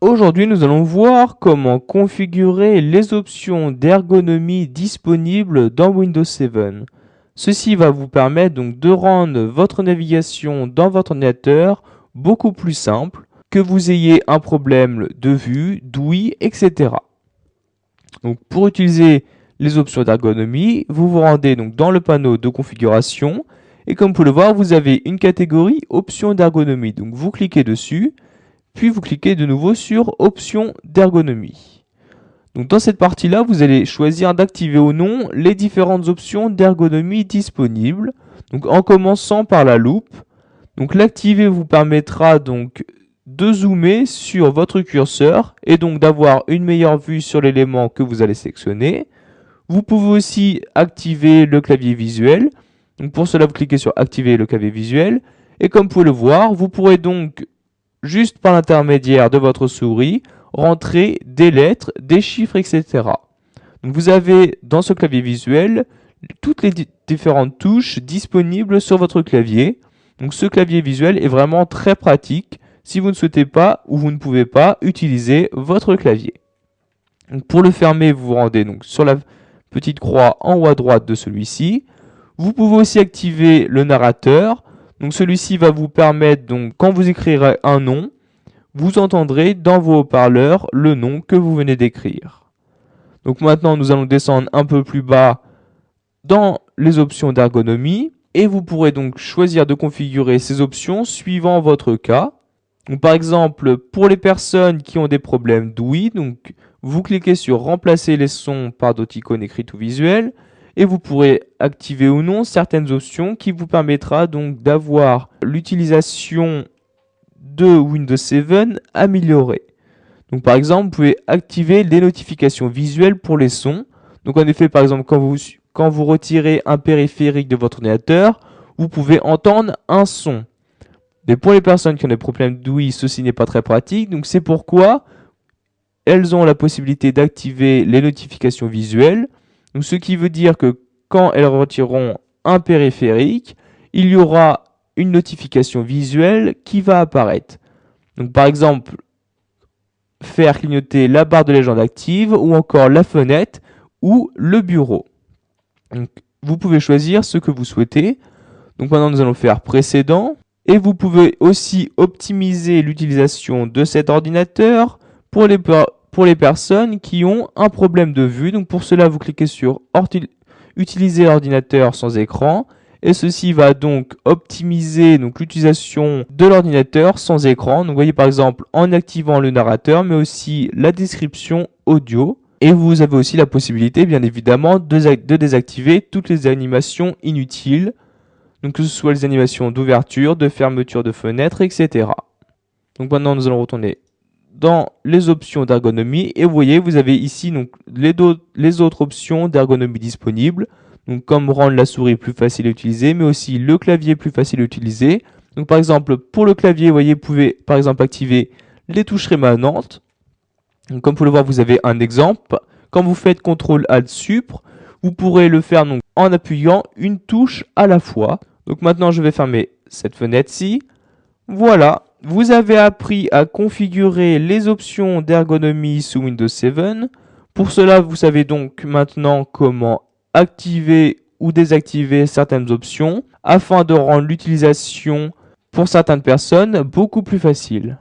Aujourd'hui, nous allons voir comment configurer les options d'ergonomie disponibles dans Windows 7. Ceci va vous permettre donc de rendre votre navigation dans votre ordinateur beaucoup plus simple, que vous ayez un problème de vue, d'ouïe, etc. Donc, pour utiliser les options d'ergonomie, vous vous rendez donc dans le panneau de configuration et comme vous pouvez le voir, vous avez une catégorie options d'ergonomie. Donc, vous cliquez dessus. Puis vous cliquez de nouveau sur options d'ergonomie. Donc dans cette partie-là, vous allez choisir d'activer ou non les différentes options d'ergonomie disponibles. Donc en commençant par la loupe. Donc l'activer vous permettra donc de zoomer sur votre curseur et donc d'avoir une meilleure vue sur l'élément que vous allez sélectionner. Vous pouvez aussi activer le clavier visuel. Donc pour cela, vous cliquez sur activer le clavier visuel et comme vous pouvez le voir, vous pourrez donc juste par l'intermédiaire de votre souris, rentrer des lettres, des chiffres, etc. Donc vous avez dans ce clavier visuel toutes les différentes touches disponibles sur votre clavier. Donc ce clavier visuel est vraiment très pratique si vous ne souhaitez pas ou vous ne pouvez pas utiliser votre clavier. Donc pour le fermer, vous vous rendez donc sur la petite croix en haut à droite de celui-ci. Vous pouvez aussi activer le narrateur. Donc celui-ci va vous permettre, donc, quand vous écrirez un nom, vous entendrez dans vos haut-parleurs le nom que vous venez d'écrire. Donc maintenant, nous allons descendre un peu plus bas dans les options d'ergonomie et vous pourrez donc choisir de configurer ces options suivant votre cas. Donc, par exemple, pour les personnes qui ont des problèmes d'ouïe, donc vous cliquez sur remplacer les sons par d'autres icônes écrites ou visuelles. Et vous pourrez activer ou non certaines options qui vous permettra donc d'avoir l'utilisation de Windows 7 améliorée. Donc par exemple, vous pouvez activer les notifications visuelles pour les sons. Donc en effet, par exemple, quand vous retirez un périphérique de votre ordinateur, vous pouvez entendre un son. Mais pour les personnes qui ont des problèmes d'ouïe, ceci n'est pas très pratique. Donc c'est pourquoi elles ont la possibilité d'activer les notifications visuelles. Donc, ce qui veut dire que quand elles retireront un périphérique, il y aura une notification visuelle qui va apparaître. Donc, par exemple, faire clignoter la barre de légende active ou encore la fenêtre ou le bureau. Donc, vous pouvez choisir ce que vous souhaitez. Donc, maintenant, nous allons faire précédent. Et vous pouvez aussi optimiser l'utilisation de cet ordinateur pour les personnes qui ont un problème de vue. Donc pour cela, vous cliquez sur utiliser l'ordinateur sans écran. Et ceci va donc optimiser l'utilisation de l'ordinateur sans écran. Donc vous voyez par exemple en activant le narrateur, mais aussi la description audio. Et vous avez aussi la possibilité, bien évidemment, de désactiver toutes les animations inutiles. Donc que ce soit les animations d'ouverture, de fermeture de fenêtre, etc. Donc maintenant, nous allons retourner dans les options d'ergonomie et vous voyez, vous avez ici donc les autres options d'ergonomie disponibles. Donc comme rendre la souris plus facile à utiliser, mais aussi le clavier plus facile à utiliser. Donc par exemple, pour le clavier, vous voyez, vous pouvez par exemple activer les touches rémanentes. Donc, comme vous pouvez le voir, vous avez un exemple. Quand vous faites CTRL-ALT-SUPR, vous pourrez le faire donc en appuyant une touche à la fois. Donc maintenant, je vais fermer cette fenêtre-ci. Voilà, vous avez appris à configurer les options d'ergonomie sous Windows 7. Pour cela, vous savez donc maintenant comment activer ou désactiver certaines options afin de rendre l'utilisation pour certaines personnes beaucoup plus facile.